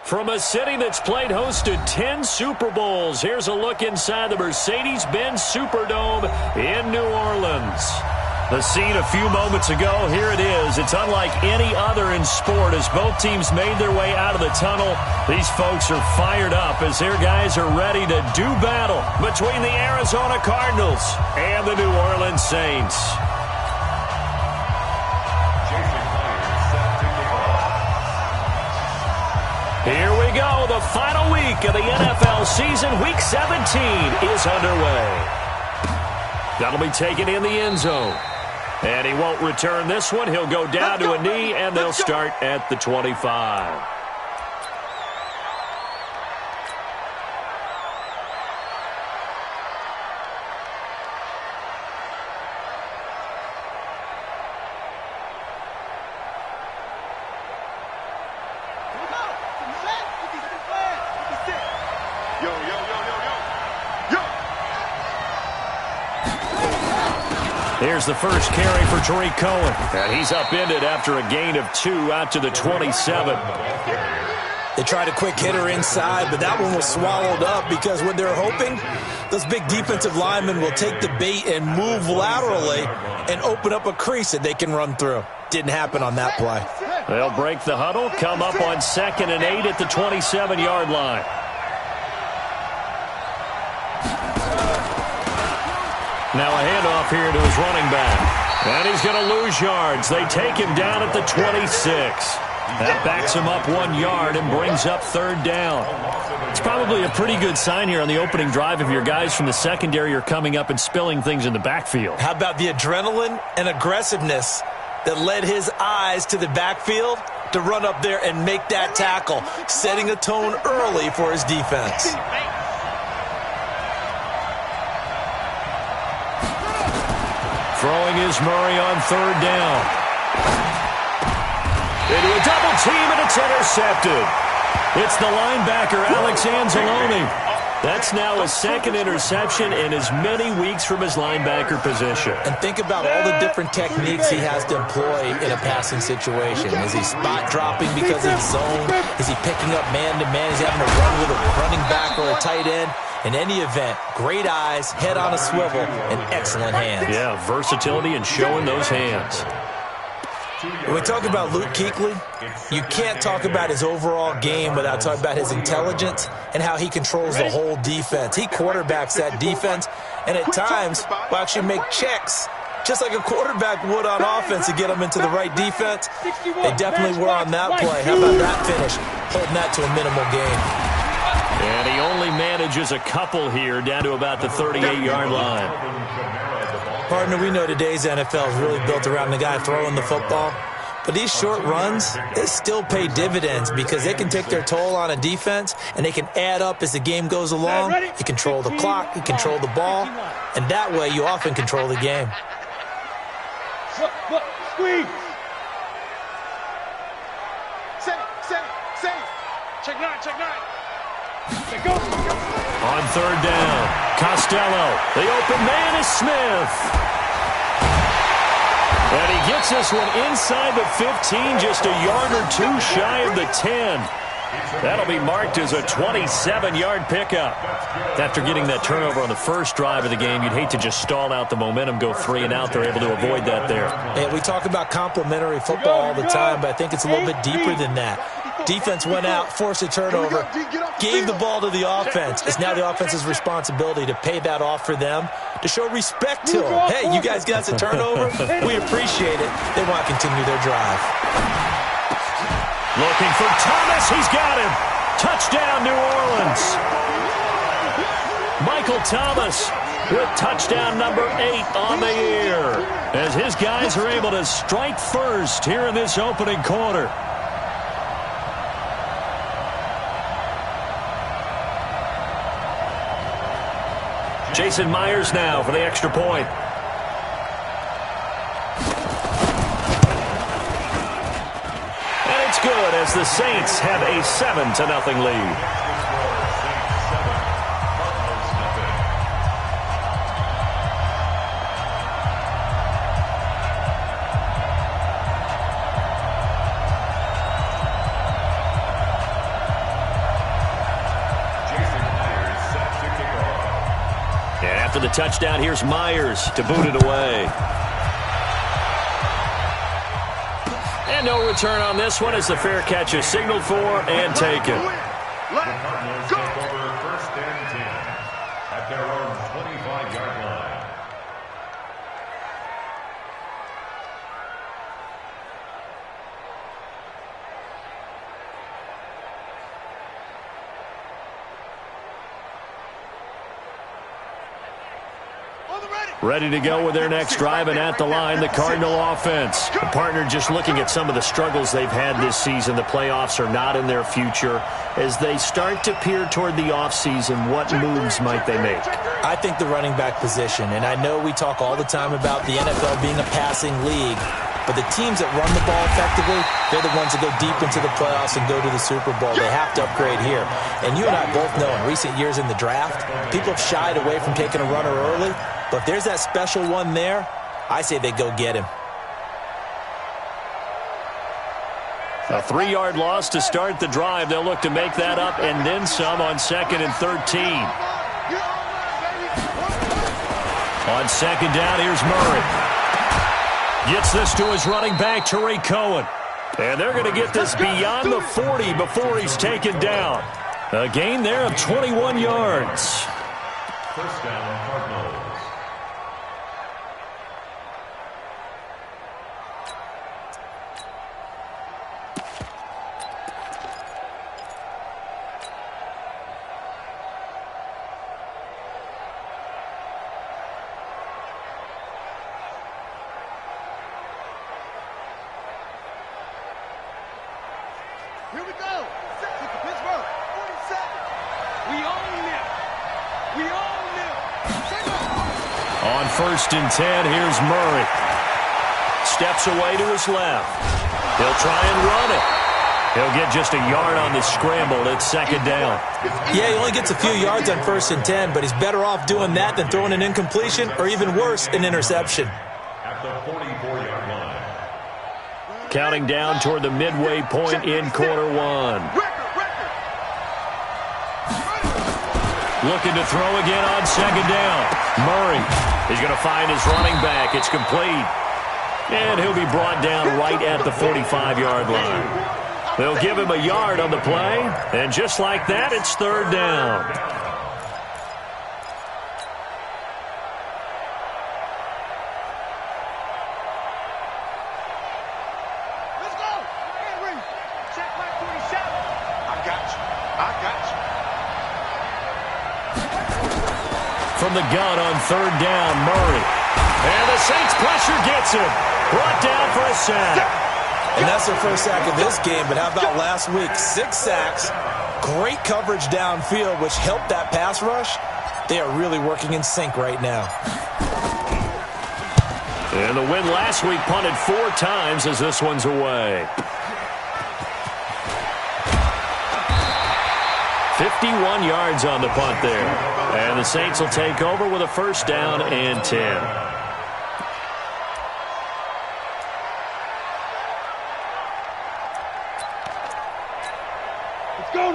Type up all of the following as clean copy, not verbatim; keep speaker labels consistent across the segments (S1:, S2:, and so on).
S1: From a city that's played host to 10 Super Bowls, here's a look inside the Mercedes-Benz Superdome in New Orleans. The scene a few moments ago, here it is. It's unlike any other in sport as both teams made their way out of the tunnel. These folks are fired up as their guys are ready to do battle between the Arizona Cardinals and the New Orleans Saints. Here we go. The final week of the NFL season. Week 17 is underway. That'll be taken in the end zone. And he won't return this one. He'll go down to a knee, and they'll start at the 25. Here's the first carry for Tariq Cohen. And he's upended after a gain of 2 out to the 27.
S2: They tried a quick hitter inside, but that one was swallowed up because what they're hoping, those big defensive linemen will take the bait and move laterally and open up a crease that they can run through. Didn't happen on that play.
S1: They'll break the huddle, come up on 2nd and 8 at the 27-yard line. Now a handoff here to his running back. And he's going to lose yards. They take him down at the 26. That backs him up 1 yard and brings up 3rd down. It's probably a pretty good sign here on the opening drive if your guys from the secondary are coming up and spilling things in the backfield.
S2: How about the adrenaline and aggressiveness that led his eyes to the backfield to run up there and make that tackle, setting a tone early for his defense.
S1: Throwing is Murray on 3rd down. Into a double team, and it's intercepted. It's the linebacker, Alex Anzalone. That's now his 2nd interception in as many weeks from his linebacker position.
S2: And think about all the different techniques he has to employ in a passing situation. Is he spot dropping because of zone? Is he picking up man-to-man? Is he having to run with a running back or a tight end? In any event, great eyes, head on a swivel, and excellent hands.
S1: Yeah, versatility and showing those hands.
S2: When we talk about Luke Kuechly, you can't talk about his overall game without talking about his intelligence and how he controls the whole defense. He quarterbacks that defense, and at times will actually make checks, just like a quarterback would on offense to get them into the right defense. They definitely were on that play. How about that finish? Holding that to a minimal gain.
S1: And he only manages a couple here down to about the 38-yard line.
S2: Partner, we know today's NFL is really built around the guy throwing the football. But these short runs, they still pay dividends because they can take their toll on a defense and they can add up as the game goes along. You control the clock, you control the ball, and that way you often control the game.
S3: Squeeze. Check nine.
S1: On 3rd down, Costello. The open man is Smith. And he gets this one inside the 15, just a yard or 2 shy of the 10. That'll be marked as a 27-yard pickup. After getting that turnover on the first drive of the game, you'd hate to just stall out the momentum, go 3 and out. They're able to avoid that there.
S2: Yeah, we talk about complementary football all the time, but I think it's a little bit deeper than that. Defense went out, forced a turnover, gave the ball to the offense. It's now the offense's responsibility to pay that off for them, to show respect to them. Hey, you guys got a turnover? We appreciate it. They want to continue their drive.
S1: Looking for Thomas. He's got him. Touchdown, New Orleans. Michael Thomas with touchdown number 8 on the year as his guys are able to strike first here in this opening quarter. Jason Myers now for the extra point. And it's good as the Saints have a 7-0 lead. After the touchdown, here's Myers to boot it away. And no return on this one as the fair catch is signaled for and taken.
S4: Let's go. First and 10 at their own 25-yard line.
S1: Ready to go with their next drive, and at the line, the Cardinal offense. The partner just looking at some of the struggles they've had this season. The playoffs are not in their future. As they start to peer toward the offseason, what moves might they make?
S2: I think the running back position, and I know we talk all the time about the NFL being a passing league, but the teams that run the ball effectively, they're the ones that go deep into the playoffs and go to the Super Bowl. They have to upgrade here. And you and I both know in recent years in the draft, people have shied away from taking a runner early. But if there's that special one there, I say they go get him.
S1: A 3-yard loss to start the drive. They'll look to make that up and then some on 2nd and 13. On 2nd down, here's Murray. Gets this to his running back, Tariq Cohen. And they're going to get this beyond the 40 before he's taken down. A gain there of 21 yards.
S4: First down, Cardinals.
S3: Here we go. Take the Pittsburgh. 47. We own it. We own it.
S1: On 1st and 10, here's Murray. Steps away to his left. He'll try and run it. He'll get just a yard on the scramble. It's 2nd down.
S2: Yeah, he only gets a few yards on 1st and 10, but he's better off doing that than throwing an incompletion or even worse, an interception.
S4: At the 44-yard line.
S1: Counting down toward the midway point in quarter one. Looking to throw again on 2nd down. Murray is going to find his running back. It's complete. And he'll be brought down right at the 45-yard line. They'll give him a yard on the play. And just like that, it's 3rd down. From the gun on 3rd down, Murray. And the Saints pressure gets him. Brought down for a sack.
S2: And that's their first sack of this game, but how about last week? 6 sacks, great coverage downfield, which helped that pass rush. They are really working in sync right now.
S1: And the win last week punted 4 times as this one's away. 51 yards on the punt there. And the Saints will take over with a 1st down and 10.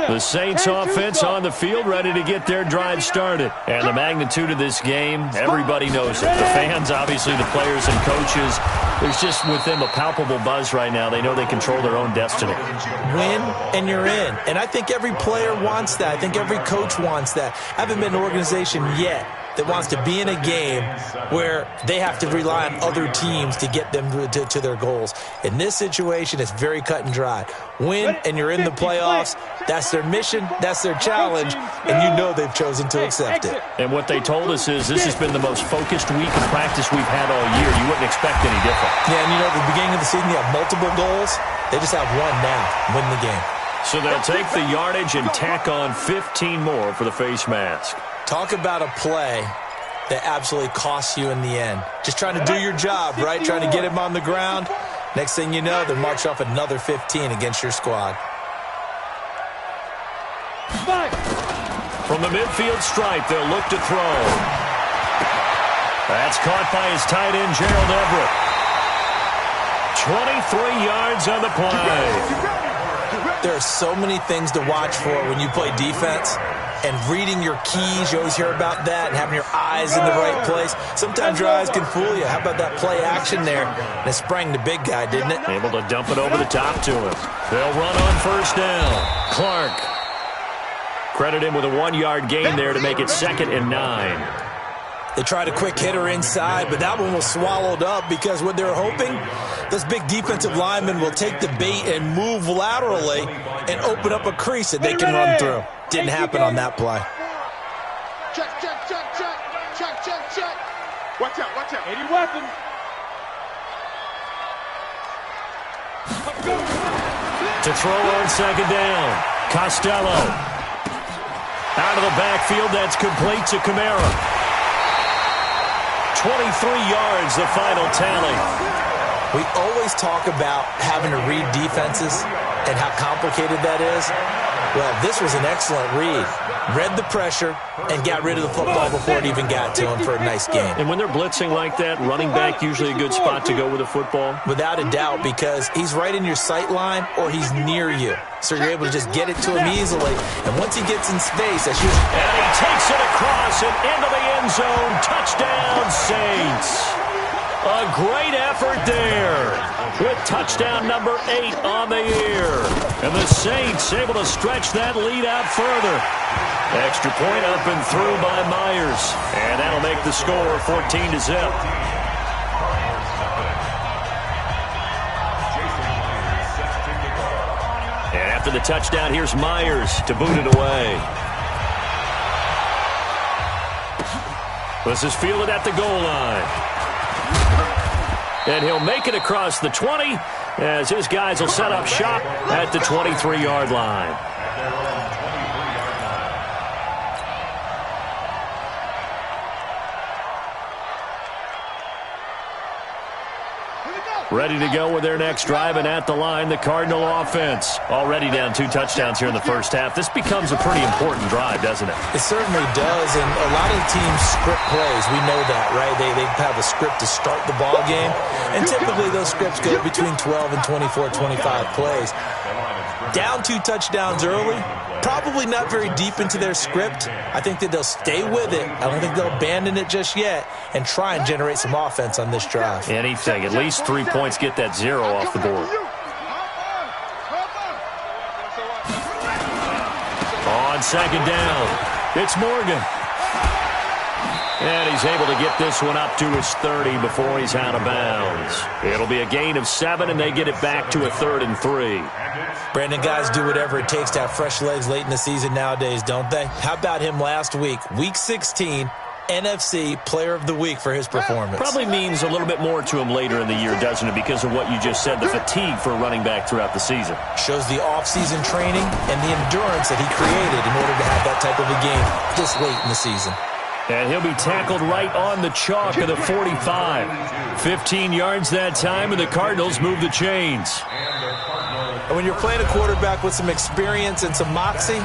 S1: The Saints offense on the field ready to get their drive started. And the magnitude of this game, everybody knows it. The fans, obviously the players and coaches. There's just with them a palpable buzz right now. They know they control their own destiny.
S2: Win and you're in. And I think every player wants that. I think every coach wants that. I haven't been an organization yet that wants to be in a game where they have to rely on other teams to get them to their goals. In this situation, it's very cut and dry. Win and you're in the playoffs. That's their mission. That's their challenge. And you know they've chosen to accept it.
S1: And what they told us is this has been the most focused week of practice we've had all year. You wouldn't expect any different.
S2: Yeah, and you know, at the beginning of the season, you have multiple goals. They just have one now. Win the game.
S1: So they'll take the yardage and tack on 15 more for the face mask.
S2: Talk about a play that absolutely costs you in the end. Just trying to do your job, right? Trying to get him on the ground. Next thing you know, they're marching off another 15 against your squad.
S1: From the midfield stripe, they'll look to throw. That's caught by his tight end, Gerald Everett. 23 yards on the play.
S2: There are so many things to watch for when you play defense. and reading your keys. You always hear about that, and having your eyes in the right place. Sometimes your eyes can fool you. How about that play action there? And it sprang the big guy, didn't it?
S1: Able to dump it over the top to him. They'll run on first down. Clark. Credit him with a 1-yard gain there to make it 2nd and 9.
S2: They tried a quick hitter inside, but that one was swallowed up because what they're hoping, those big defensive linemen will take the bait and move laterally and open up a crease that they can run through. Didn't happen on that play.
S3: Check, check, check, check. Check, check, check. Watch out, watch out. Any weapon.
S1: To throw on 2nd down. Costello. Out of the backfield, that's complete to Kamara. 23 yards, the final tally.
S2: We always talk about having to read defenses and how complicated that is. Well, this was an excellent read. Read the pressure and got rid of the football before it even got to him for a nice gain.
S1: And when they're blitzing like that, running back usually a good spot to go with the football?
S2: Without a doubt, because he's right in your sight line or he's near you. So you're able to just get it to him easily. And once he gets in space, that's usually...
S1: And he takes it across and into the end zone. Touchdown, Saints. A great effort there with touchdown number 8 on the year. And the Saints able to stretch that lead out further. Extra point up and through by Myers. And that'll make the score 14-0. And after the touchdown, here's Myers to boot it away. This is fielded at the goal line. And he'll make it across the 20 as his guys will set up shop at the 23-yard line. Ready to go with their next drive, and at the line, the Cardinal offense. Already down 2 touchdowns here in the first half. This becomes a pretty important drive, doesn't it?
S2: It certainly does, and a lot of teams script plays. We know that, right? They have a script to start the ball game, and typically those scripts go between 12 and 24, 25 plays. Down 2 touchdowns early, probably not very deep into their script. I think that they'll stay with it. I don't think they'll abandon it just yet and try and generate some offense on this drive.
S1: Anything. At least 3 points, get that 0 off the board. On 2nd down, it's Morgan. And he's able to get this one up to his 30 before he's out of bounds. It'll be a gain of 7, and they get it back to a 3rd and 3.
S2: Brandon, guys do whatever it takes to have fresh legs late in the season nowadays, don't they? How about him last week? Week 16, NFC Player of the Week for his performance.
S1: Probably means a little bit more to him later in the year, doesn't it, because of what you just said, the fatigue for a running back throughout the season.
S2: Shows the offseason training and the endurance that he created in order to have that type of a game this late in the season.
S1: And he'll be tackled right on the chalk of the 45. 15 yards that time, and the Cardinals move the chains.
S2: And when you're playing a quarterback with some experience and some moxie,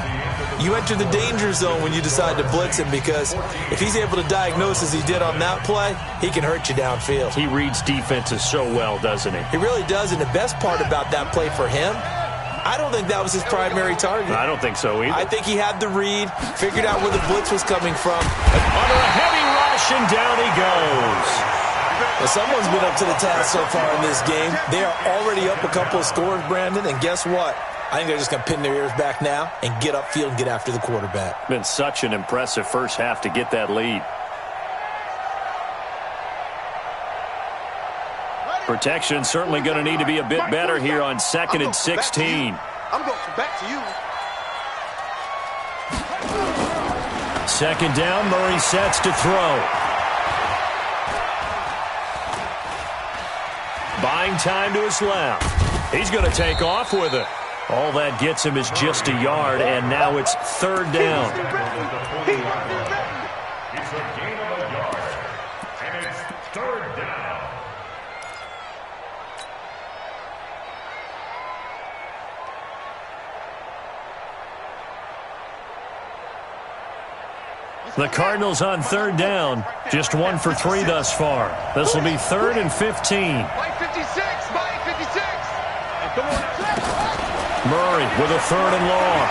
S2: you enter the danger zone when you decide to blitz him, because if he's able to diagnose as he did on that play, he can hurt you downfield.
S1: He reads defenses so well, doesn't he?
S2: He really does, and the best part about that play for him, I don't think that was his primary target.
S1: I don't think so either.
S2: I think he had the read, figured out where the blitz was coming from.
S1: Under a heavy rush, and down he goes.
S2: Well, someone's been up to the task so far in this game. They are already up a couple of scores, Brandon, and guess what? I think they're just going to pin their ears back now and get upfield and get after the quarterback.
S1: Been such an impressive first half to get that lead. Protection certainly going to need to be a bit better here on 2nd and 16.
S3: I'm going to come back to you.
S1: 2nd down, Murray sets to throw. Buying time to his left. He's going to take off with it. All that gets him is just a yard, and now it's 3rd down.
S4: It's a gain of a yard, and it's 3rd down.
S1: The Cardinals on 3rd down, just 1 for 3 thus far. This will be 3rd and 15.
S3: By 56, by 56. And come on.
S1: Murray with a 3rd and long.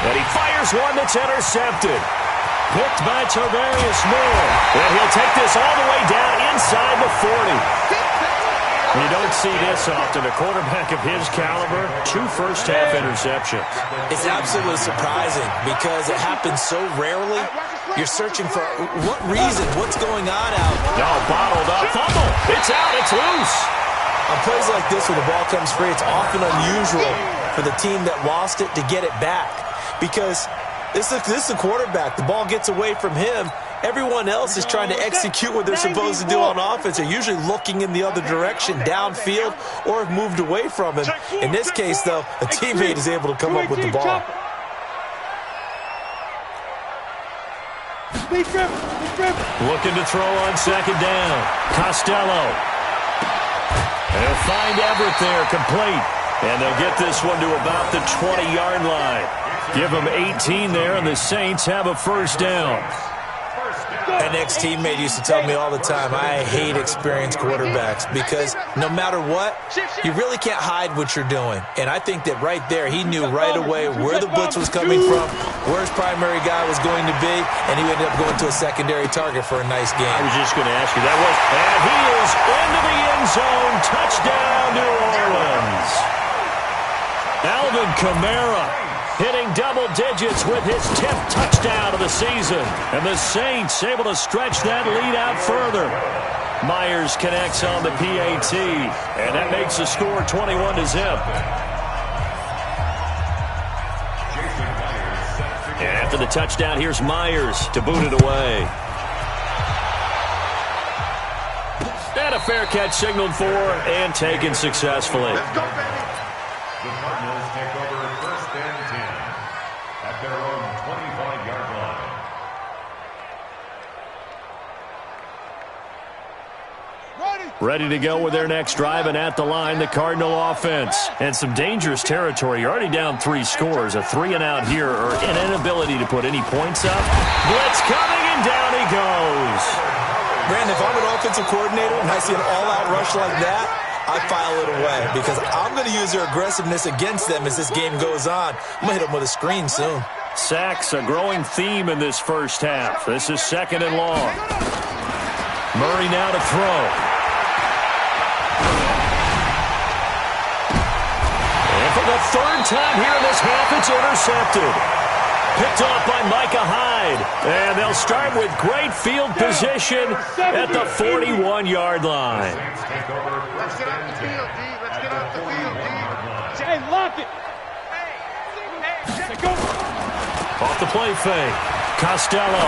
S1: And he fires one that's intercepted. Picked by Tarvarius Moore. And he'll take this all the way down inside the 40. You don't see this often. A quarterback of his caliber, 2 first-half interceptions.
S2: It's absolutely surprising because it happens so rarely. You're searching for what reason, what's going on out.
S1: No, bottled up. Fumble. It's out. It's loose.
S2: On plays like this where the ball comes free, it's often unusual for the team that lost it to get it back because this is a quarterback. The ball gets away from him. Everyone else is trying to execute what they're supposed to do on offense. They're usually looking in the other direction, downfield, or have moved away from him. In this case, though, a teammate is able to come up with the ball.
S1: Looking to throw on second down. Costello. They'll find Everett there, complete. And they'll get this one to about the 20-yard line. Give them 18 there, and the Saints have a first down.
S2: An ex-teammate used to tell me all the time, I hate experienced quarterbacks because no matter what, you really can't hide what you're doing. And I think that right there, he knew right away where the blitz was coming from, where his primary guy was going to be, and he ended up going to a secondary target for a nice game.
S1: I was just going to ask you, that was, and he is into the end zone. Touchdown, New Orleans. Alvin Kamara hitting double digits with his 10th touchdown of the season. And the Saints able to stretch that lead out further. Myers connects on the PAT, and that makes the score 21-0. And after the touchdown, here's Myers to boot it away. And a fair catch signaled for and taken successfully.
S3: Let's go, baby.
S4: The Cardinals take over first and 10 at their own 25-yard line.
S1: Ready to go with their next drive, and at the line, the Cardinal offense. And some dangerous territory. You're already down 3 scores. A 3-and-out here, or an inability to put any points up. Blitz coming, and down he goes.
S2: Brandon, if I'm an offensive coordinator and I see an all-out rush like that, I file it away because I'm going to use their aggressiveness against them as this game goes on. I'm going to hit them with a screen soon.
S1: Sacks, a growing theme in this first half. This is 2nd and long. Murray now to throw. And for the 3rd time here in this half, it's intercepted. Picked off by Micah Hyde. And they'll start with great field position at the 41-yard line.
S3: Let's get off the field, D. Let's get off the field, D. Hey, lock it. Hey, go.
S1: Off the play fake. Costello.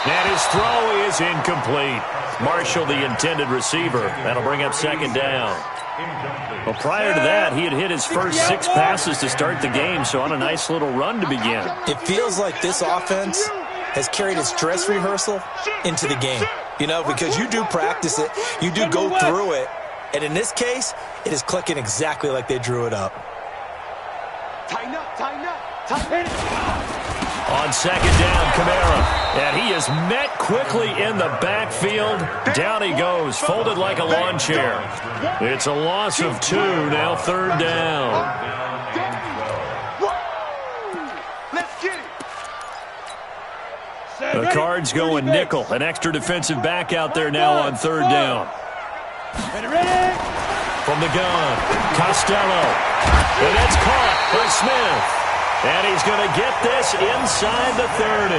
S1: And his throw is incomplete. Marshall, the intended receiver. That'll bring up 2nd down. Well, prior to that, he had hit his first 6 passes to start the game, so on a nice little run to begin.
S2: It feels like this offense has carried its dress rehearsal into the game. You know, because you do practice it, you do go through it, and in this case, it is clicking exactly like they drew it up.
S3: Tighten up, tighten up, tighten up.
S1: On 2nd down, Kamara. And he is met quickly in the backfield. Down he goes, folded like a lawn chair. It's a loss of 2, now 3rd down.
S3: Let's get it.
S1: The Cards going nickel. An extra defensive back out there now on 3rd down. From the gun, Costello. And that's caught by Smith. And he's going to get this inside the 30.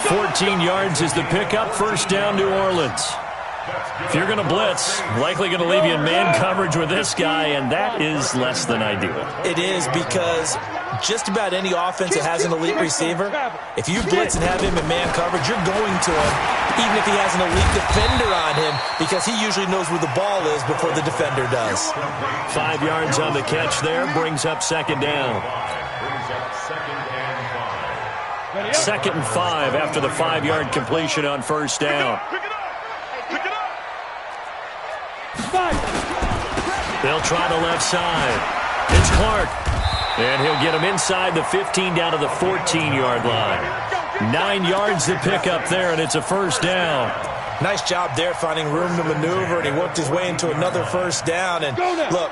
S1: 14 yards is the pickup. 1st down, New Orleans. If you're going to blitz, likely going to leave you in man coverage with this guy, and that is less than ideal.
S2: It is because just about any offense that has an elite receiver, if you blitz and have him in man coverage, you're going to him, even if he has an elite defender on him, because he usually knows where the ball is before the defender does.
S1: 5 yards on the catch there, brings up 2nd down. 2nd and 5 after the 5-yard completion on 1st down. They'll try the left side. It's Clark. And he'll get him inside the 15 down to the 14-yard line. 9 yards to pick up there, and it's a 1st down.
S2: Nice job there finding room to maneuver, and he worked his way into another 1st down. And look,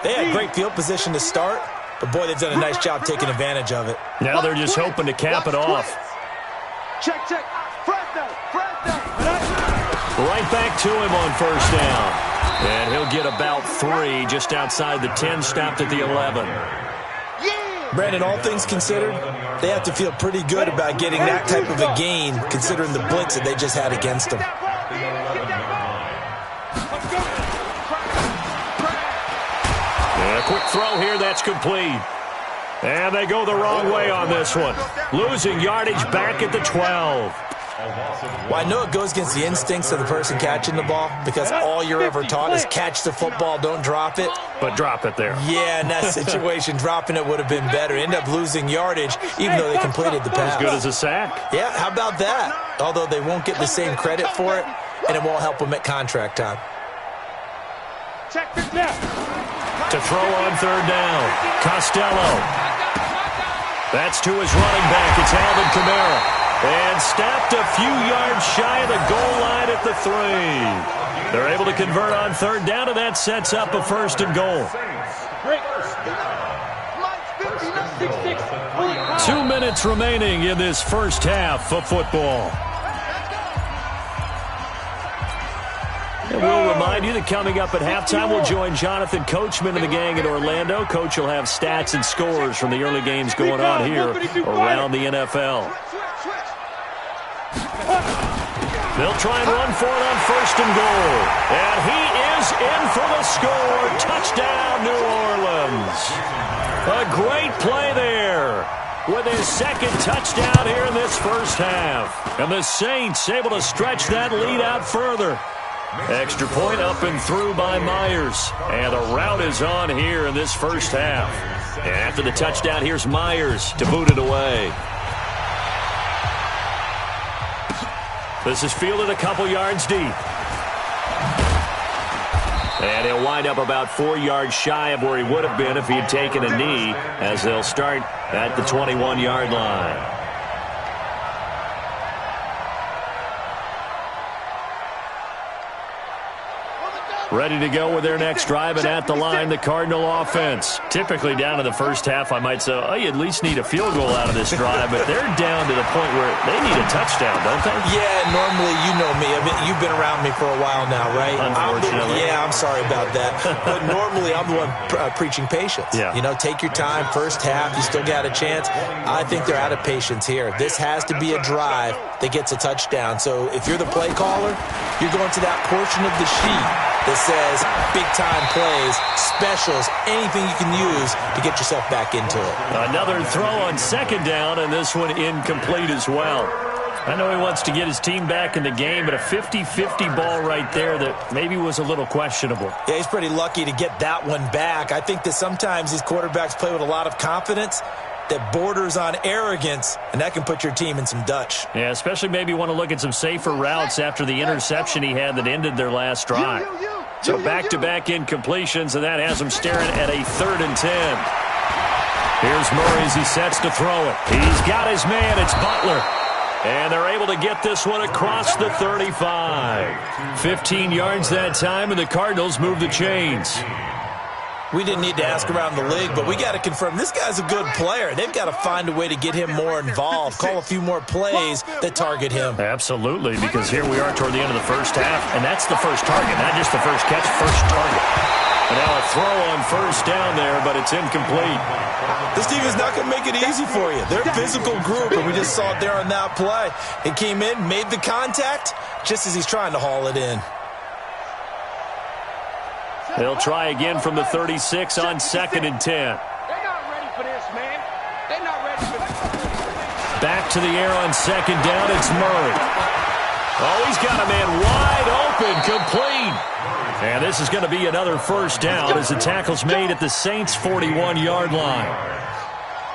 S2: they had great field position to start, But, boy, they've done a nice job taking advantage of it.
S1: Now they're just hoping to cap it off.
S3: Check.
S1: Right back to him on first down. And he'll get about 3 just outside the 10, stopped at the 11.
S2: Brandon, all things considered, they have to feel pretty good about getting that type of a gain considering the blitz that they just had against them.
S1: And a quick throw here, that's complete. And they go the wrong way on this one. Losing yardage back at the 12.
S2: Well, I know it goes against the instincts of the person catching the ball because all you're ever taught is catch the football, don't drop it.
S1: But drop it there.
S2: Yeah, in that situation, dropping it would have been better. End up losing yardage even though they completed the pass.
S1: As good as a sack.
S2: Yeah, how about that? Although they won't get the same credit for it, and it won't help them at contract time.
S3: Check this now.
S1: To throw on third down. Costello. That's to his running back. It's Alvin Kamara. And stopped a few yards shy of the goal line at the 3. They're able to convert on third down, and that sets up a 1st and goal. 2 minutes remaining in this first half of football. And we'll remind you that coming up at halftime, we'll join Jonathan Coachman and the gang in Orlando. Coach will have stats and scores from the early games going on here around the NFL. They'll try and run for it on 1st and goal. And he is in for the score. Touchdown, New Orleans. A great play there with his 2nd touchdown here in this first half. And the Saints able to stretch that lead out further. Extra point up and through by Myers. And the route is on here in this first half. And after the touchdown, here's Myers to boot it away. This is fielded a couple yards deep. And he'll wind up about 4 yards shy of where he would have been if he had taken a knee, as they'll start at the 21-yard line. Ready to go with their next drive, and at the line, the Cardinal offense. Typically down in the first half, I might say, oh, you at least need a field goal out of this drive, but they're down to the point where they need a touchdown, don't they?
S2: Yeah, normally, you know me. I mean, you've been around me for a while now, right?
S1: Unfortunately.
S2: I'm sorry about that. But normally, I'm the one preaching patience.
S1: Yeah.
S2: You know, take your time. First half, you still got a chance. I think they're out of patience here. This has to be a drive that gets a touchdown. So if you're the play caller, you're going to that portion of the sheet that says big-time plays, specials, anything you can use to get yourself back into it.
S1: Another throw on 2nd down, and this one incomplete as well. I know he wants to get his team back in the game, but a 50-50 ball right there that maybe was a little questionable.
S2: Yeah, he's pretty lucky to get that one back. I think that sometimes these quarterbacks play with a lot of confidence that borders on arrogance, and that can put your team in some Dutch.
S1: Yeah, especially maybe want to look at some safer routes after the interception he had that ended their last drive. So back-to-back incompletions, and that has him staring at a 3rd and 10. Here's Murray as he sets to throw it. He's got his man. It's Butler. And they're able to get this one across the 35. 15 yards that time, and the Cardinals move the chains.
S2: We didn't need to ask around the league, but we got to confirm this guy's a good player. They've got to find a way to get him more involved, call a few more plays that target him.
S1: Absolutely, because here we are toward the end of the first half, and that's the first target, not just the first catch, first target. And now a throw on 1st down there, but it's incomplete.
S2: This team is not going to make it easy for you. They're a physical group, and we just saw it there on that play. He came in, made the contact, just as he's trying to haul it in.
S1: They'll try again from the 36 on 2nd and 10.
S3: They're not ready for this, man. They're not ready for this.
S1: Back to the air on 2nd down. It's Murray. Oh, he's got a man wide open, complete. And this is going to be another 1st down as the tackle's made at the Saints' 41-yard line.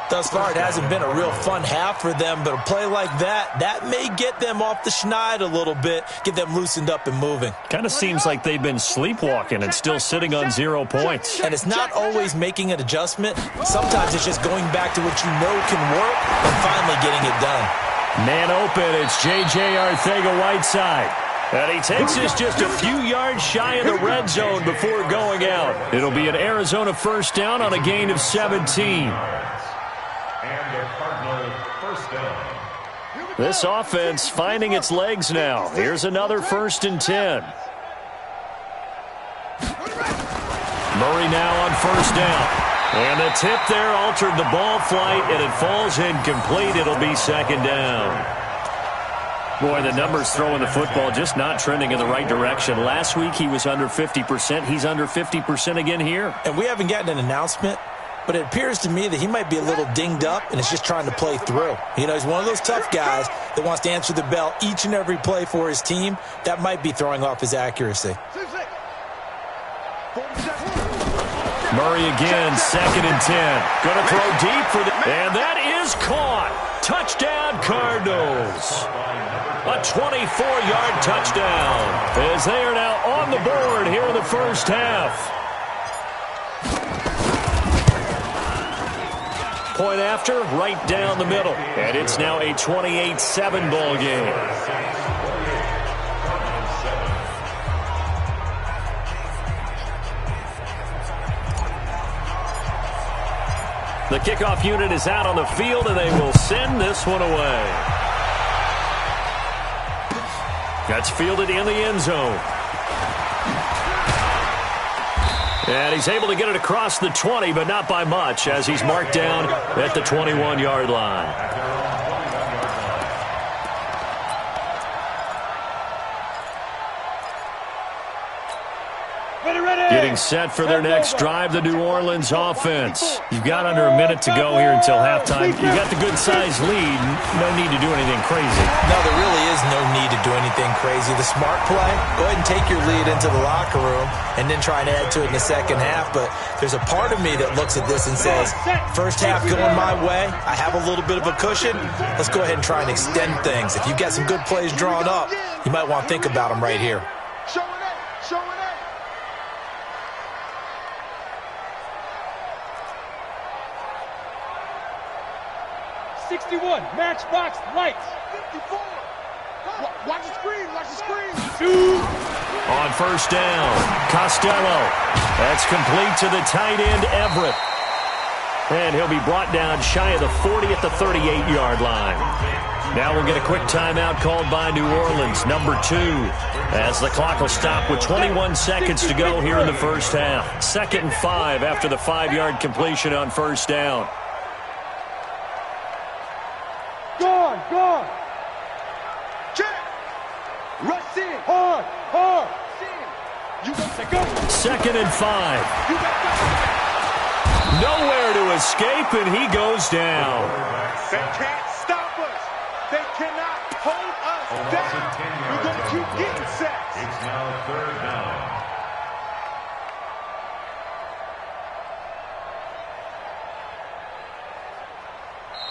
S2: Thus far, it hasn't been a real fun half for them, but a play like that may get them off the schneid a little bit, get them loosened up and moving.
S1: Kind of seems like they've been sleepwalking and still sitting on 0 points.
S2: And it's not always making an adjustment. Sometimes it's just going back to what you know can work and finally getting it done.
S1: Man open, it's J.J. Arcega-Whiteside. And he takes this just a few yards shy of the red zone before going out. It'll be an Arizona first down on a gain of 17.
S4: And the Cardinal first down.
S1: This offense finding its legs now. Here's another 1st and 10. Murray now on 1st down. And the tip there altered the ball flight, and it falls incomplete. It'll be 2nd down. Boy, the numbers throwing the football just not trending in the right direction. Last week he was under 50%. He's under 50% again here.
S2: And we haven't gotten an announcement, but it appears to me that he might be a little dinged up and is just trying to play through. You know, he's one of those tough guys that wants to answer the bell each and every play for his team. That might be throwing off his accuracy.
S1: Murray again, 2nd and 10. Going to throw deep for the... And that is caught. Touchdown, Cardinals. A 24-yard touchdown as they are now on the board here in the first half. Point after, right down the middle. And it's now a 28-7 ball game. The kickoff unit is out on the field, and they will send this one away. That's fielded in the end zone. And he's able to get it across the 20, but not by much, as he's marked down at the 21-yard line. Getting set for their next drive, the New Orleans offense. You've got under a minute to go here until halftime. You've got the good-sized lead. No need to do anything crazy.
S2: No, there really is no need to do anything crazy. The smart play, go ahead and take your lead into the locker room and then try and add to it in the second half. But there's a part of me that looks at this and says, first half going my way, I have a little bit of a cushion. Let's go ahead and try and extend things. If you've got some good plays drawn up, you might want to think about them right here.
S3: 61, matchbox lights. 54. Watch the screen, watch the screen.
S1: On first down, Costello. That's complete to the tight end, Everett. And he'll be brought down shy of the 40 at the 38-yard line. Now we'll get a quick timeout called by New Orleans, number 2, as the clock will stop with 21 seconds to go here in the first half. 2nd and 5 after the 5-yard completion on first down.
S3: Gone. Check. Rush in. Hard. You got to go.
S1: 2nd and 5.
S3: You got to go.
S1: Nowhere to escape, and he goes down.
S3: They can't stop us. They cannot hold us down. We're going to keep getting sacks.
S4: It's now 3rd down.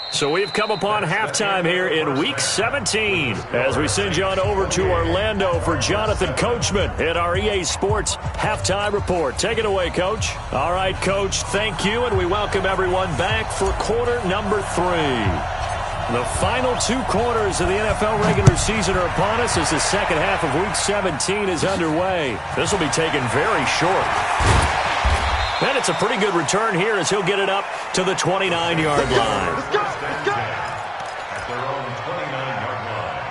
S1: So we've come upon halftime here in Week 17 as we send you on over to Orlando for Jonathan Coachman at our EA Sports Halftime Report. Take it away, Coach. All right, Coach, thank you, and we welcome everyone back for quarter number 3. The final 2 quarters of the NFL regular season are upon us as the second half of Week 17 is underway. This will be taken very short. And it's a pretty good return here as he'll get it up to the 29-yard line.
S3: Let's go.
S4: At their own 29-yard line.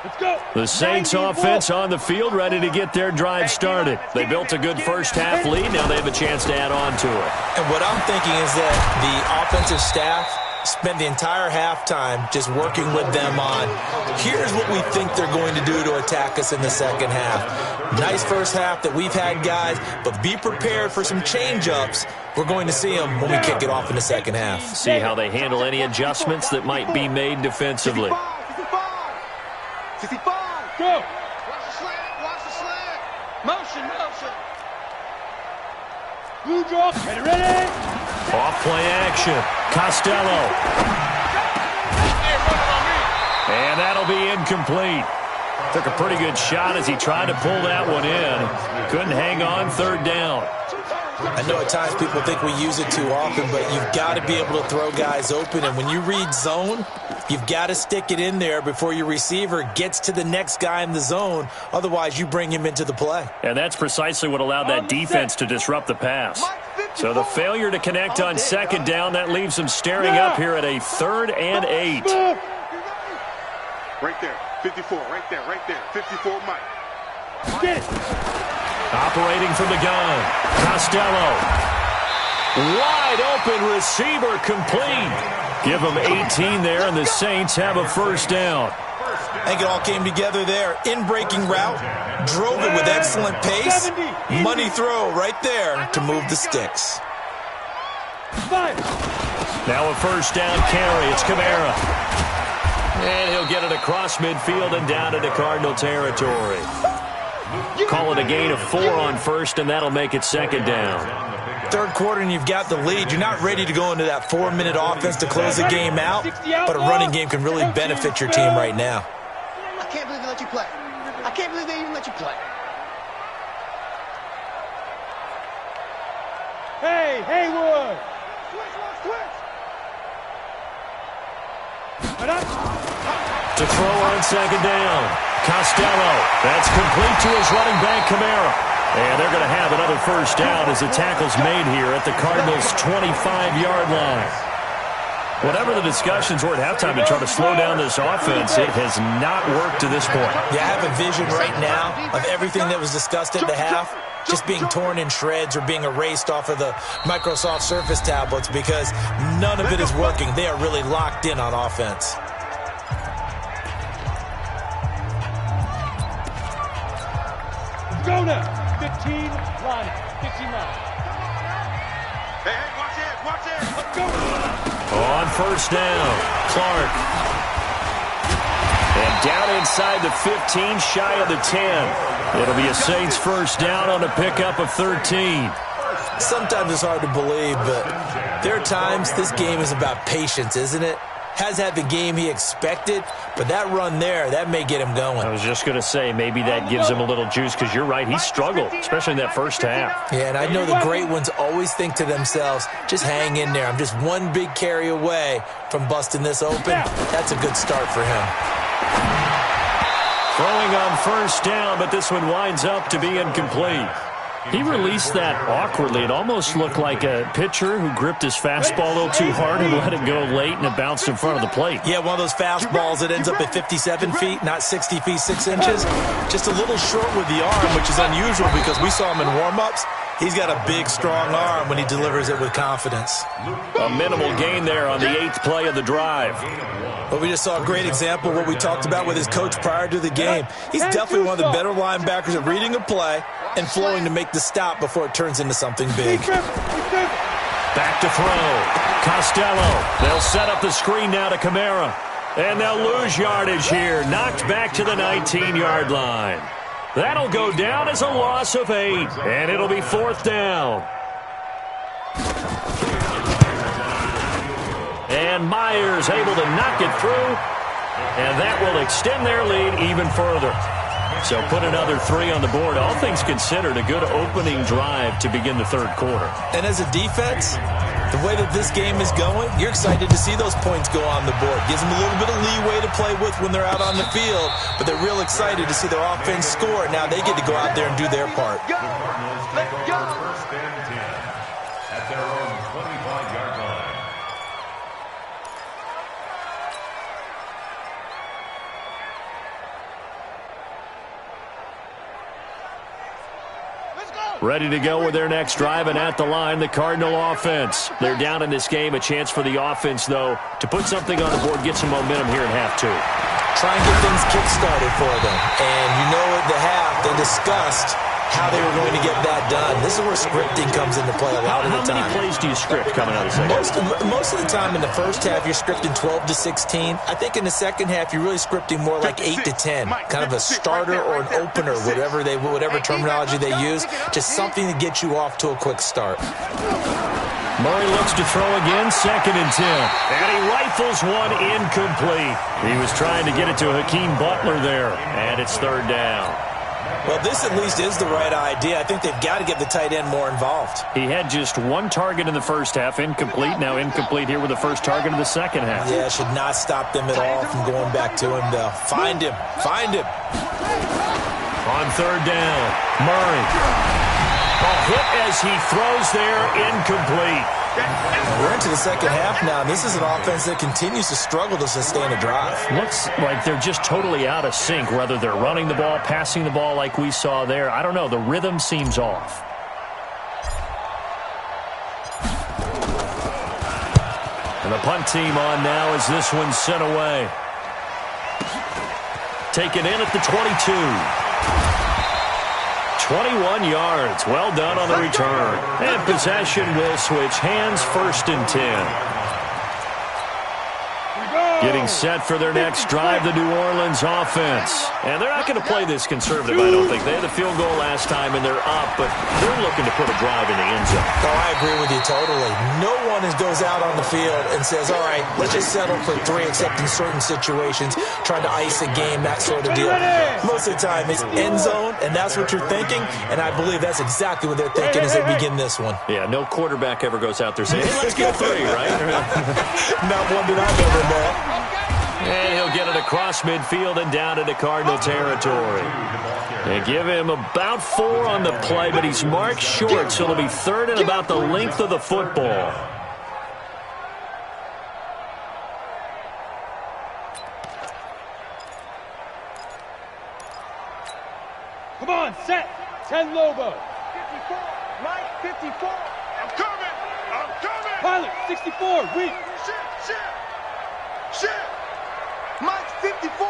S3: Let's go.
S1: The Saints offense on the field, ready to get their drive started. They built a good first half lead. Now they have a chance to add on to it.
S2: And what I'm thinking is that the offensive staff spent the entire halftime just working with them on, here's what we think they're going to do to attack us in the second half. Nice first half that we've had, guys, but be prepared for some change-ups. We're going to see them when we kick it off in the second half.
S1: See how they handle any adjustments that might be made defensively.
S3: 65. Go. Watch the slant. Motion. Blue drop. Ready.
S1: Off play action. Costello. And that'll be incomplete. Took a pretty good shot as he tried to pull that one in. Couldn't hang on, third down.
S2: I know at times people think we use it too often, but you've got to be able to throw guys open. And when you read zone, you've got to stick it in there before your receiver gets to the next guy in the zone. Otherwise, you bring him into the play.
S1: And that's precisely what allowed that defense to disrupt the pass. So the failure to connect on second down, that leaves them staring up here at a 3rd and 8.
S3: Right there, 54, right there, 54, Mike.
S5: Get it.
S1: Operating from the gun, Costello. Wide open receiver, complete. Give them 18 there, and the Saints have a first down.
S2: I think it all came together there. In-breaking route, drove it with excellent pace. Money throw right there to move the sticks.
S1: Now a first down carry. It's Kamara. And he'll get it across midfield and down into Cardinal territory. Call it a gain of 4 on first, and that'll make it second down.
S2: Third quarter and you've got the lead. You're not ready to go into that 4-minute offense to close the game out, but a running game can really benefit your team right now.
S3: I can't believe they let you play. I can't believe they even let you play.
S5: Hey, Haywood.
S1: To throw on second down, Costello. That's complete to his running back, Kamara. And they're going to have another first down as the tackle's made here at the Cardinals' 25-yard line. Whatever the discussions were at halftime to try to slow down this offense, it has not worked to this point.
S2: Yeah, I have a vision right now of everything that was discussed at the half just being torn in shreds or being erased off of the Microsoft Surface tablets because none of it is working. They are really locked in on offense.
S5: Go now. 15 line. 15 line.
S3: Hey, watch it.
S5: Let's go.
S1: On first down, Clark. And down inside the 15, shy of the 10. It'll be a Saints first down on a pickup of 13.
S2: Sometimes it's hard to believe, but there are times this game is about patience, isn't it? Has had the game he expected, but that run there, that may get him going.
S1: I was just going to say, maybe that gives him a little juice because you're right, he struggled, especially in that first half.
S2: Yeah, and I know the great ones always think to themselves, just hang in there. I'm just one big carry away from busting this open. That's a good start for him.
S1: Throwing on first down, but this one winds up to be incomplete. He released that awkwardly. It almost looked like a pitcher who gripped his fastball a little too hard and let it go late, and it bounced in front of the plate.
S2: Yeah, one of those fastballs that ends up at 57 feet, not 60 feet, 6 inches. Just a little short with the arm, which is unusual because we saw him in warm-ups. He's got a big, strong arm when he delivers it with confidence.
S1: A minimal gain there on the 8th play of the drive.
S2: But we just saw a great example of what we talked about with his coach prior to the game. He's definitely one of the better linebackers at reading a play and flowing to make the stop before it turns into something big.
S1: Back to throw. Costello. They'll set up the screen now to Kamara. And they'll lose yardage here. Knocked back to the 19-yard line. That'll go down as a loss of 8. And it'll be 4th down. And Myers able to knock it through. And that will extend their lead even further. So put another 3 on the board. All things considered, a good opening drive to begin the third quarter.
S2: And as a defense, the way that this game is going, you're excited to see those points go on the board. Gives them a little bit of leeway to play with when they're out on the field, but they're real excited to see their offense score. Now they get to go out there and do their part.
S4: Let's go. First and 10 at their own 25-yard line.
S1: Ready to go with their next drive, and at the line, the Cardinal offense. They're down in this game. A chance for the offense, though, to put something on the board, get some momentum here in half 2.
S2: Try and get things kick-started for them. And you know at the half, they discussed how they were going to get that done. This is where scripting comes into play a lot of the time.
S1: How many plays do you script coming out of the second half?
S2: Most of the time in the first half, you're scripting 12 to 16. I think in the second half, you're really scripting more like 8 to 10. Kind of a starter or an opener, whatever terminology they use. Just something to get you off to a quick start.
S1: Murray looks to throw again, 2nd and 10. And he rifles one incomplete. He was trying to get it to Hakeem Butler there, and it's 3rd down.
S2: Well, this at least is the right idea. I think they've got to get the tight end more involved.
S1: He had just 1 target in the first half, incomplete. Now incomplete here with the first target of the second half.
S2: Yeah, should not stop them at all from going back to him, though. Find him. Find him.
S1: On 3rd down, Murray. A hit as he throws there, incomplete.
S2: We're into the second half now. This is an offense that continues to struggle to sustain a drive.
S1: Looks like they're just totally out of sync, whether they're running the ball, passing the ball like we saw there. I don't know. The rhythm seems off. And the punt team on now as this one's sent away. Taken in at the 22. 21 yards. Well done on the return. And possession will switch hands, 1st and 10. Getting set for their next drive, the New Orleans offense. And they're not going to play this conservative, I don't think. They had the field goal last time, and they're up, but they're looking to put a drive in the end zone.
S2: Oh, I agree with you totally. No one goes out on the field and says, all right, let's just settle for 3, except in certain situations, trying to ice a game, that sort of deal. Most of the time, it's end zone, and that's what you're thinking, and I believe that's exactly what they're thinking as they begin this one.
S1: Yeah, no quarterback ever goes out there saying, hey, let's get 3, right?
S2: Not one that I've ever met.
S1: And he'll get it across midfield and down into Cardinal territory. They give him about 4 on the play, but he's marked short, so it'll be 3rd and about the length of the football.
S5: Come on, set. 10 Lobo.
S3: 54. Mike, 54. I'm coming. I'm coming.
S5: Pilot, 64. Weak.
S3: Shit. Mike's 54.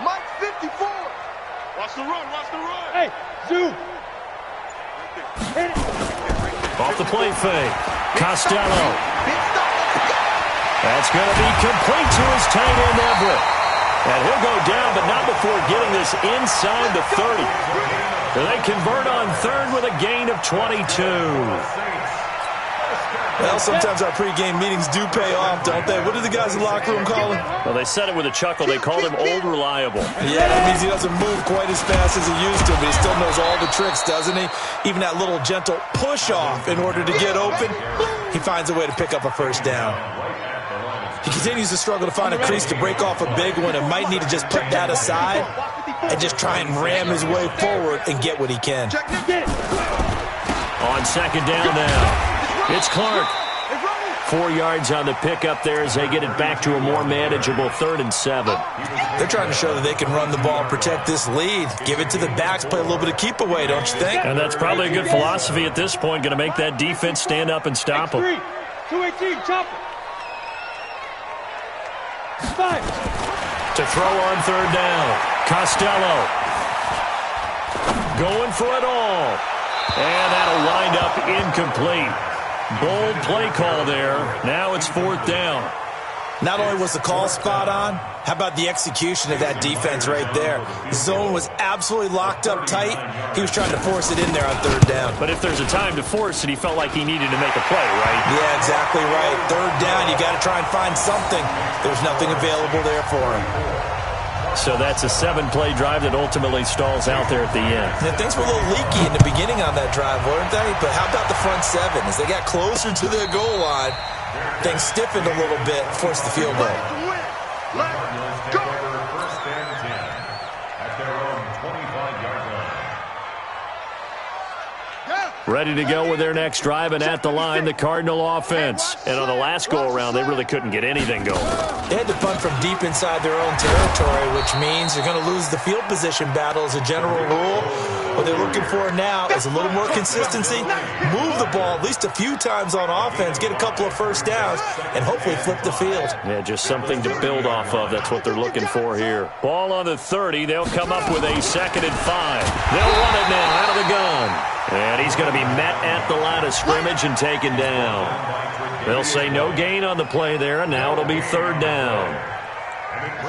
S3: Mike's 54. Watch the run. Watch the run.
S5: Hey, zoom. Hit it.
S1: Off the play fake. Costello. That's going to be complete to his tight end, Everett. And he'll go down, but not before getting this inside the 30. And they convert on 3rd with a gain of 22.
S2: Well, sometimes our pregame meetings do pay off, don't they? What do the guys in the locker room call him?
S1: Well, they said it with a chuckle. They called him Old Reliable.
S2: Yeah, that means he doesn't move quite as fast as he used to, but he still knows all the tricks, doesn't he? Even that little gentle push-off in order to get open, he finds a way to pick up a 1st down. He continues to struggle to find a crease to break off a big one and might need to just put that aside and just try and ram his way forward and get what he can.
S1: On 2nd down now. It's Clark. 4 yards on the pickup there as they get it back to a more manageable 3rd and 7.
S2: They're trying to show that they can run the ball, protect this lead. Give it to the backs, play a little bit of keep away, don't you think?
S1: And that's probably a good philosophy at this point, going to make that defense stand up and stop them.
S5: 218, chop it. 5.
S1: To throw on 3rd down. Costello. Going for it all. And that'll wind up incomplete. Bold play call there. Now it's 4th down.
S2: Not only was the call spot on, how about the execution of that defense right there? The zone was absolutely locked up tight. He was trying to force it in there on 3rd down.
S1: But if there's a time to force it, he felt like he needed to make a play, right?
S2: Yeah, exactly right. 3rd down, you got to try and find something. There's nothing available there for him.
S1: So that's a 7-play drive that ultimately stalls out there at the end.
S2: And things were a little leaky in the beginning on that drive, weren't they? But how about the front 7? As they got closer to the goal line, things stiffened a little bit, forced the field goal.
S4: Let's go. 1st and 10 at their own 25-yard line.
S1: Ready to go with their next drive, and at the line, the Cardinal offense. And on the last go-around, they really couldn't get anything going.
S2: They had to punt from deep inside their own territory, which means they're going to lose the field position battle as a general rule. What they're looking for now is a little more consistency, move the ball at least a few times on offense, get a couple of 1st downs, and hopefully flip the field.
S1: Yeah, just something to build off of. That's what they're looking for here. Ball on the 30. They'll come up with a 2nd and 5. They'll run it now out of the gun. And he's going to be met at the line of scrimmage and taken down. They'll say no gain on the play there, and now it'll be 3rd down.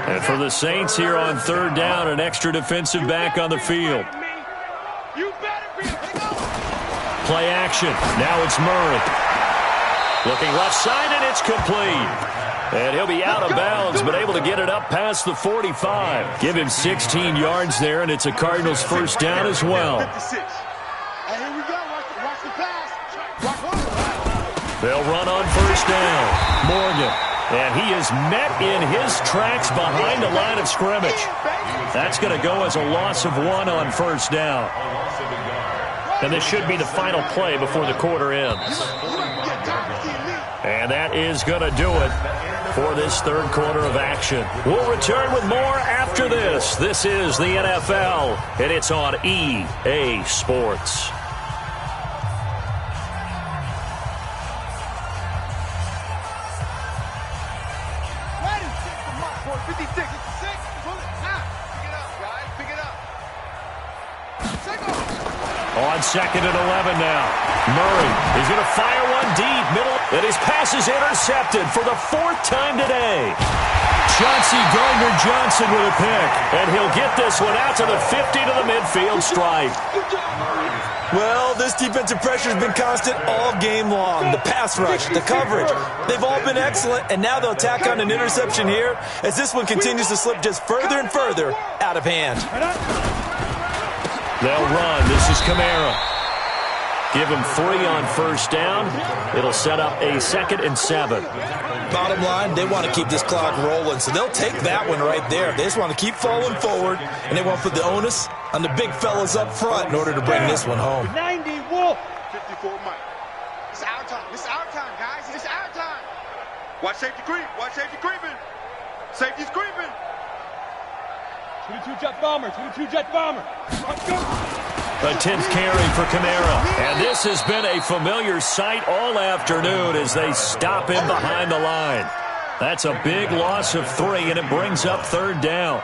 S1: And for the Saints here on 3rd down, an extra defensive back on the field. Play action. Now it's Murray. Looking left side, and it's complete. And he'll be out of bounds, but able to get it up past the 45. Give him 16 yards there, and it's a Cardinals first down as well.
S3: Here we go. Watch the pass.
S1: They'll run on first down. Morgan. And he is met in his tracks behind the line of scrimmage. That's going to go as a loss of 1 on first down. And this should be the final play before the quarter ends. And that is going to do it for this third quarter of action. We'll return with more after this. This is the NFL, and it's on EA Sports. On second and 11 now. Murray is going to fire one deep, middle, and his pass is intercepted for the 4th time today. Chauncey Gardner-Johnson with a pick, and he'll get this one out to the 50 to the midfield stripe.
S2: Well, this defensive pressure has been constant all game long. The pass rush, the coverage, they've all been excellent, and now they'll tack on an interception here as this one continues to slip just further and further out of hand.
S1: They'll run. This is Kamara. Give him 3 on first down. It'll set up a 2nd and 7.
S2: Bottom line, they want to keep this clock rolling, so they'll take that one right there. They just want to keep falling forward, and they want to put the onus on the big fellas up front in order to bring this one home.
S5: 90 Wolf.
S3: 54 Mike. It's our time. It's our time, guys. It's our time. Watch safety creep. Watch safety creeping. Safety's creeping.
S5: 22 jet bomber. 22 jet bomber. Let's go.
S1: A 10th carry for Kamara. And this has been a familiar sight all afternoon as they stop him behind the line. That's a big loss of 3, and it brings up 3rd down.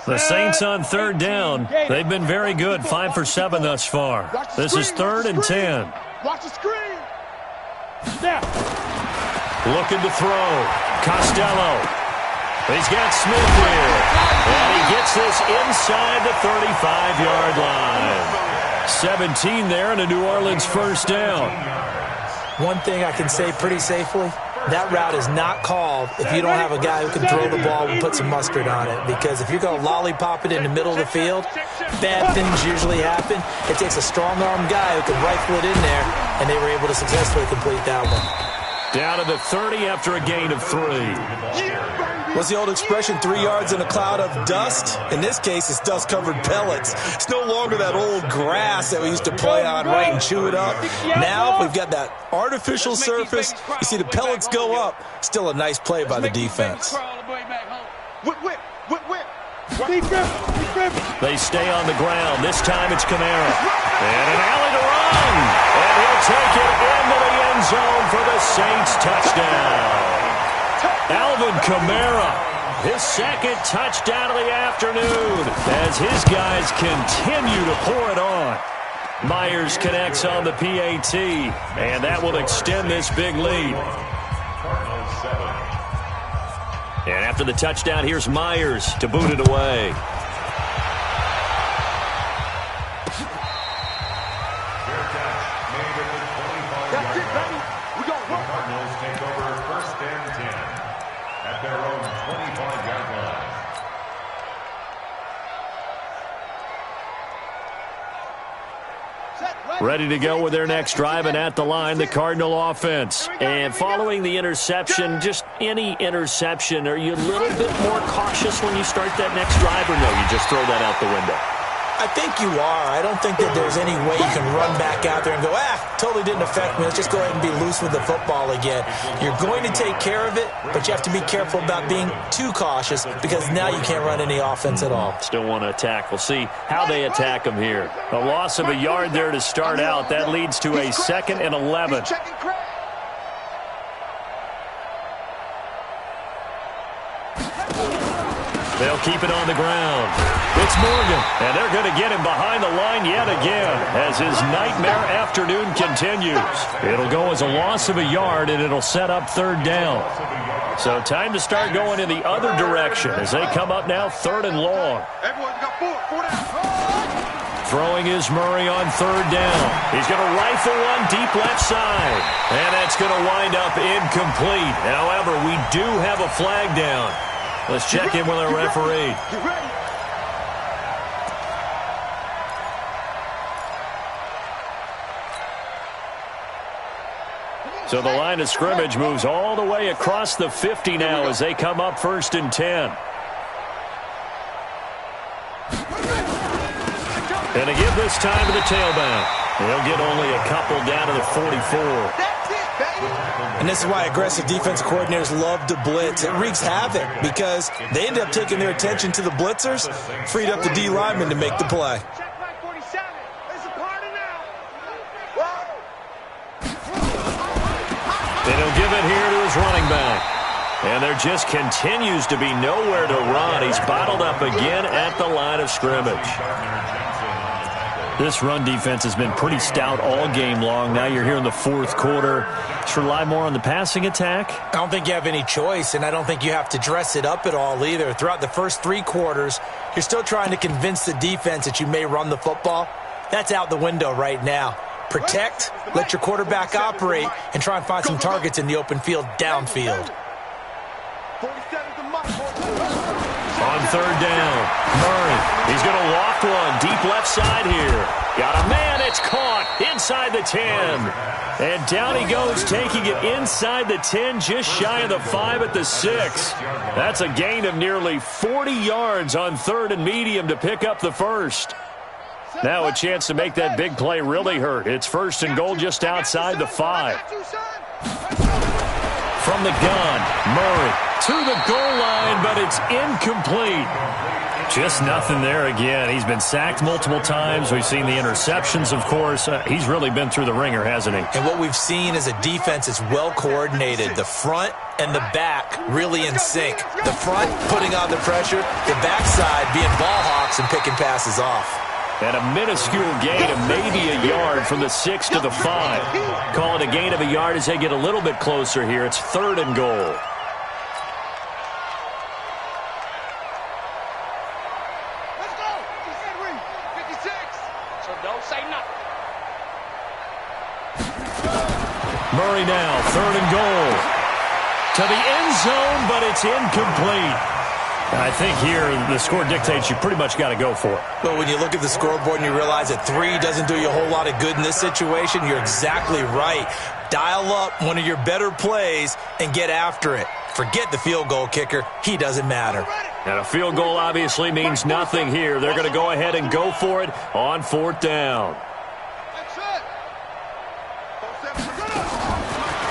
S1: The Saints on 3rd down. They've been very good, 5 for 7 thus far. This is 3rd and 10.
S3: Watch the screen.
S5: Snap.
S1: Looking to throw. Costello. He's got Smith here. And he gets this inside the 35-yard line. 17 there and a New Orleans first down.
S2: One thing I can say pretty safely, that route is not called if you don't have a guy who can throw the ball and put some mustard on it. Because if you're going to lollipop it in the middle of the field, bad things usually happen. It takes a strong-armed guy who can rifle it in there, and they were able to successfully complete that one.
S1: Down to the 30 after a gain of 3.
S2: What's the old expression, 3 yards in a cloud of dust? In this case, it's dust-covered pellets. It's no longer that old grass that we used to play on, right, and chew it up. Now, we've got that artificial surface. You see the pellets go up. Still a nice play by the defense.
S3: Whip, whip, whip, whip.
S1: They stay on the ground. This time it's Kamara. And an alley to run. And he'll take it into the end zone for the Saints touchdown. Alvin Kamara, his 2nd touchdown of the afternoon as his guys continue to pour it on. Myers connects on the PAT, and that will extend this big lead. And after the touchdown, here's Myers to boot it away.
S3: That's it, baby. We got work.
S4: Cardinals take over 1st and 10 at their own 25-yard line.
S1: Ready to go with their next drive, and at the line, the Cardinal offense. And following the interception, just any interception, are you a little bit more cautious when you start that next drive, or no, you just throw that out the window?
S2: I think you are. I don't think that there's any way you can run back out there and go, totally didn't affect me. Let's just go ahead and be loose with the football again. You're going to take care of it, but you have to be careful about being too cautious because now you can't run any offense at all.
S1: Still want to attack. We'll see how they attack them here. A loss of a yard there to start out. That leads to a 2nd and 11. They'll keep it on the ground. It's Morgan, and they're going to get him behind the line yet again as his nightmare afternoon continues. It'll go as a loss of a yard, and it'll set up 3rd down. So time to start going in the other direction as they come up now 3rd and long.
S3: Everyone got 4 down.
S1: throwing is Murray on third down. He's going to rifle one deep left side. And that's going to wind up incomplete. However, we do have a flag down. Let's check in with our referee. So the line of scrimmage moves all the way across the 50 now as they come up 1st and 10. And to give this time to the tailback. He'll get only a couple down to the 44.
S2: And this is why aggressive defense coordinators love to blitz. It wreaks havoc because they end up taking their attention to the blitzers, freed up the D lineman to make the play.
S1: And he'll give it here to his running back. And there just continues to be nowhere to run. He's bottled up again at the line of scrimmage. This run defense has been pretty stout all game long. Now you're here in the 4th quarter. Just rely more on the passing attack?
S2: I don't think you have any choice, and I don't think you have to dress it up at all either. Throughout the first 3 quarters, you're still trying to convince the defense that you may run the football. That's out the window right now. Protect, let your quarterback operate, and try and find some targets in the open field downfield.
S1: On third down, Murray. He's going to walk one deep left side here. Got a man. It's caught inside the 10. And down he goes, taking it inside the 10, just shy of the 5 at the 6. That's a gain of nearly 40 yards on 3rd and medium to pick up the first. Now a chance to make that big play really hurt. It's 1st and goal just outside the 5. From the gun, Murray to the goal line, but it's incomplete. Just nothing there again. He's been sacked multiple times. We've seen the interceptions, of course. He's really been through the ringer, hasn't he?
S2: And what we've seen is a defense that's well coordinated. The front and the back really in sync. The front putting on the pressure, the backside being ball hawks and picking passes off.
S1: And a minuscule gain of maybe a yard from the 6 to the 5. Call it a gain of a yard as they get a little bit closer here. It's 3rd and goal.
S3: Let's go. 56. So don't say nothing.
S1: Murray now, 3rd and goal. To the end zone, but it's incomplete. I think here the score dictates you pretty much got to go for it.
S2: But when you look at the scoreboard and you realize that 3 doesn't do you a whole lot of good in this situation, you're exactly right. Dial up one of your better plays and get after it. Forget the field goal kicker. He doesn't matter.
S1: And a field goal obviously means nothing here. They're going to go ahead and go for it on 4th down.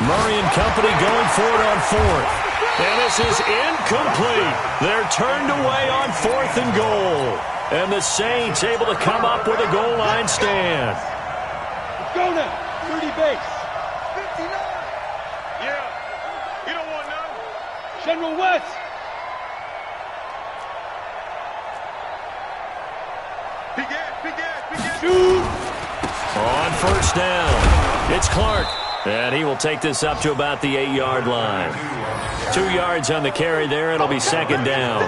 S1: Murray and company going for it on 4th. And this is incomplete. They're turned away on 4th and goal. And the Saints able to come up with a goal line stand.
S5: Let's go now. 30 base.
S3: 59. Yeah. You don't want none.
S5: General West.
S3: Begin.
S5: Shoot.
S1: On 1st down, it's Clark. And he will take this up to about the 8-yard line. 2 yards on the carry there. It'll be 2nd down.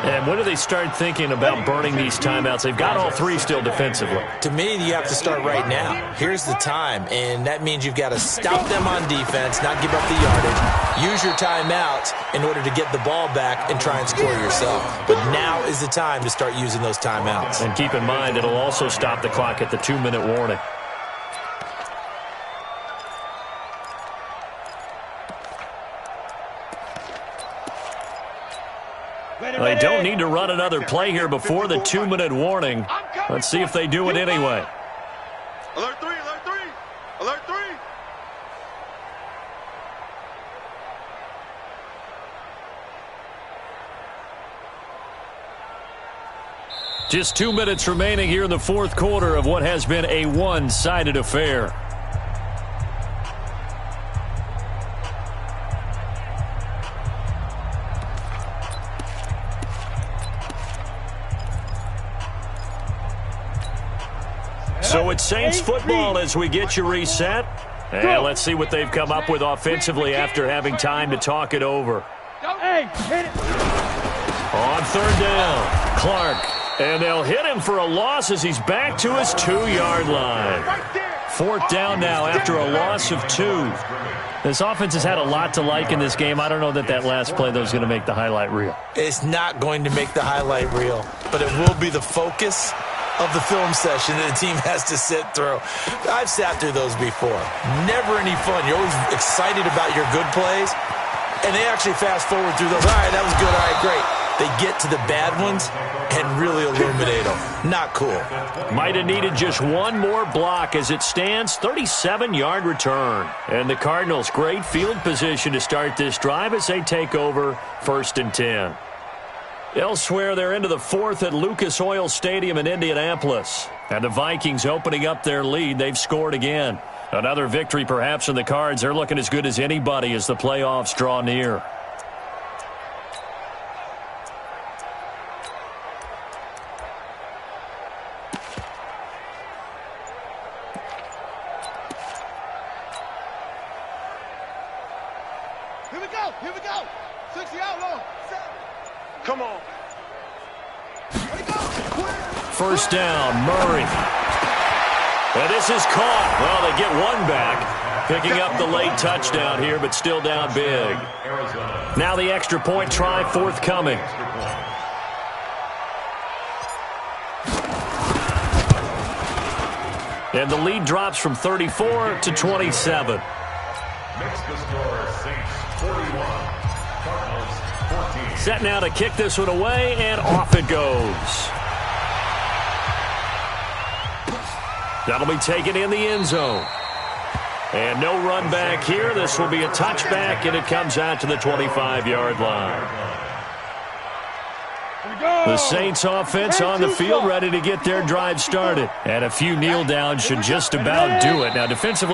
S1: And when do they start thinking about burning these timeouts? They've got all 3 still defensively.
S2: To me, you have to start right now. Here's the time, and that means you've got to stop them on defense, not give up the yardage, use your timeouts in order to get the ball back and try and score yourself. But now is the time to start using those timeouts.
S1: And keep in mind, it'll also stop the clock at the 2-minute warning. They don't need to run another play here before the 2-minute warning. Let's see if they do it anyway.
S3: Alert 3, alert 3, alert 3.
S1: Just 2 minutes remaining here in the 4th quarter of what has been a one-sided affair. So it's Saints football as we get you reset. And let's see what they've come up with offensively after having time to talk it over.
S5: Hey, hit it.
S1: On 3rd down, Clark. And they'll hit him for a loss as he's back to his 2-yard line. 4th down now after a loss of 2. This offense has had a lot to like in this game. I don't know that last play, though, is going to make the highlight reel.
S2: It's not going to make the highlight reel, but it will be the focus of the film session that the team has to sit through. I've sat through those before. Never any fun. You're always excited about your good plays, and they actually fast forward through those. All right, that was good. All right, great. They get to the bad ones and really illuminate them. Not cool.
S1: Might have needed just one more block. As it stands, 37-yard return. And the Cardinals, great field position to start this drive as they take over 1st and 10. Elsewhere, they're into the 4th at Lucas Oil Stadium in Indianapolis. And the Vikings opening up their lead. They've scored again. Another victory perhaps in the Cards. They're looking as good as anybody as the playoffs draw near.
S3: Here we go. 60 out long. 7. Come on. Here we go.
S1: 1st down, Murray. And this is caught. Well, they get one back. Picking up the late touchdown here, but still down big. Now the extra point try forthcoming. And the lead drops from 34 to 27.
S4: Makes the score Saints 41, Cardinals 14.
S1: Set now to kick this one away, and off it goes. That'll be taken in the end zone. And no run back here. This will be a touchback, and it comes out to the 25-yard line. The Saints offense on the field ready to get their drive started. And a few kneel downs should just about do it. Now defensively.